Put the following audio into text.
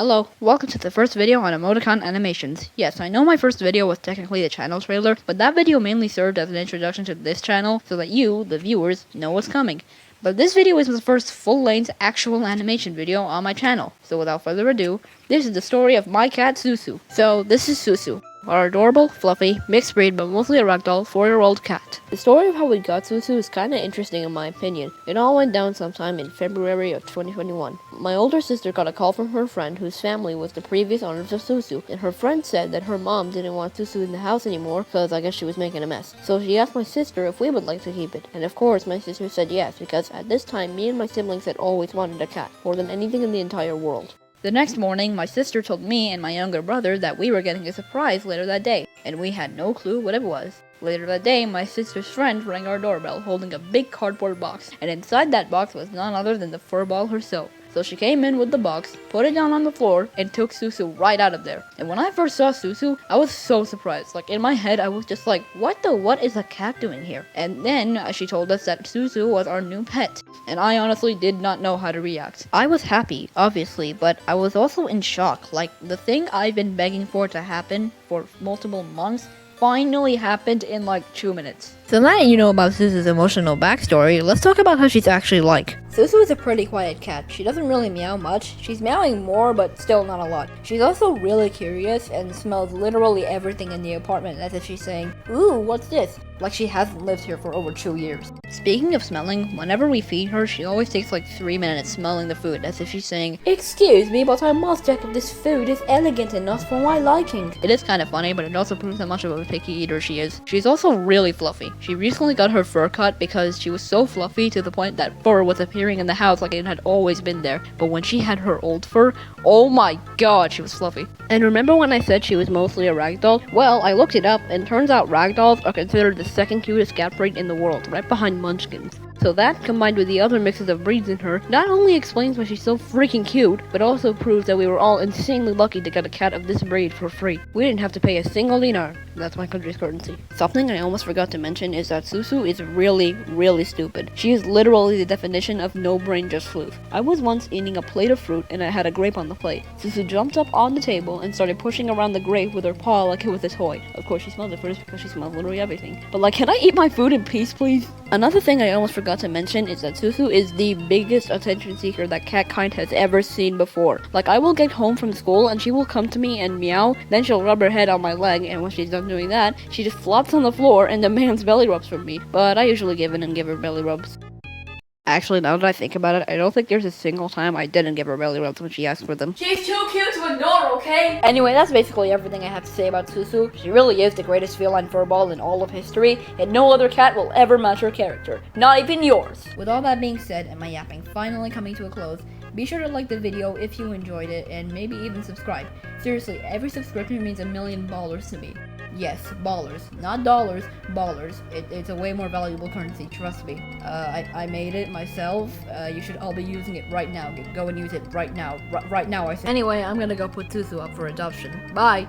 Hello, welcome to the first video on Emoticon Animations. Yes, I know my first video was technically the channel trailer, but that video mainly served as an introduction to this channel so that you, the viewers, know what's coming. But this video is the first full-length actual animation video on my channel, so without further ado, this is the story of my cat Susu. So, this is Susu, our adorable, fluffy, mixed breed but mostly a ragdoll 4-year-old cat. The story of how we got Susu is kinda interesting in my opinion. It all went down sometime in February of 2021. My older sister got a call from her friend whose family was the previous owners of Susu, and her friend said that her mom didn't want Susu in the house anymore because I guess she was making a mess. So she asked my sister if we would like to keep it, and of course my sister said yes because at this time me and my siblings had always wanted a cat, more than anything in the entire world. The next morning, my sister told me and my younger brother that we were getting a surprise later that day, and we had no clue what it was. Later that day, my sister's friend rang our doorbell holding a big cardboard box, and inside that box was none other than the furball herself. So she came in with the box, put it down on the floor, and took Susu right out of there. And when I first saw Susu, I was so surprised. Like, in my head, I was just like, what is a cat doing here? And then she told us that Susu was our new pet. And I honestly did not know how to react. I was happy, obviously, but I was also in shock. Like, the thing I've been begging for to happen for multiple months finally happened in like 2 minutes. So now that you know about Susu's emotional backstory, let's talk about how she's actually like. Susu is a pretty quiet cat. She doesn't really meow much. She's meowing more, but still not a lot. She's also really curious and smells literally everything in the apartment as if she's saying, "Ooh, what's this?" Like she hasn't lived here for over 2 years. Speaking of smelling, whenever we feed her, she always takes like 3 minutes smelling the food as if she's saying, "Excuse me, but I must check if this food is elegant enough for my liking." It is kind of funny, but it also proves how much of a picky eater she is. She's also really fluffy. She recently got her fur cut because she was so fluffy to the point that fur was appearing in the house like it had always been there. But when she had her old fur, oh my god, she was fluffy. And remember when I said she was mostly a ragdoll? Well, I looked it up, and turns out ragdolls are considered the second cutest cat breed in the world, right behind Munchkins. So that, combined with the other mixes of breeds in her, not only explains why she's so freaking cute, but also proves that we were all insanely lucky to get a cat of this breed for free. We didn't have to pay a single dinar. That's my country's currency. Something I almost forgot to mention is that Susu is really stupid. She is literally the definition of no brain, just sleuth. I was once eating a plate of fruit and I had a grape on the plate. Susu jumped up on the table and started pushing around the grape with her paw like it was a toy. Of course she smelled it first because she smells literally everything. But like, can I eat my food in peace, please? Another thing I almost forgot to mention is that Susu is the biggest attention seeker that catkind has ever seen before. Like, I will get home from school and she will come to me and meow, then she'll rub her head on my leg, and when she's done doing that, she just flops on the floor and demands belly rubs from me. But I usually give in and give her belly rubs. Actually, now that I think about it, I don't think there's a single time I didn't give her belly rubs when she asked for them. She's too cute to ignore, okay? Anyway, that's basically everything I have to say about Susu. She really is the greatest feline furball in all of history, and no other cat will ever match her character. Not even yours! With all that being said, and my yapping finally coming to a close, be sure to like the video if you enjoyed it, and maybe even subscribe. Seriously, every subscription means $1,000,000 to me. Yes, ballers. Not dollars, ballers. It's a way more valuable currency, trust me. I made it myself. You should all be using it right now. Go and use it right now. Right now, I say. Anyway, I'm gonna go put Susu up for adoption. Bye!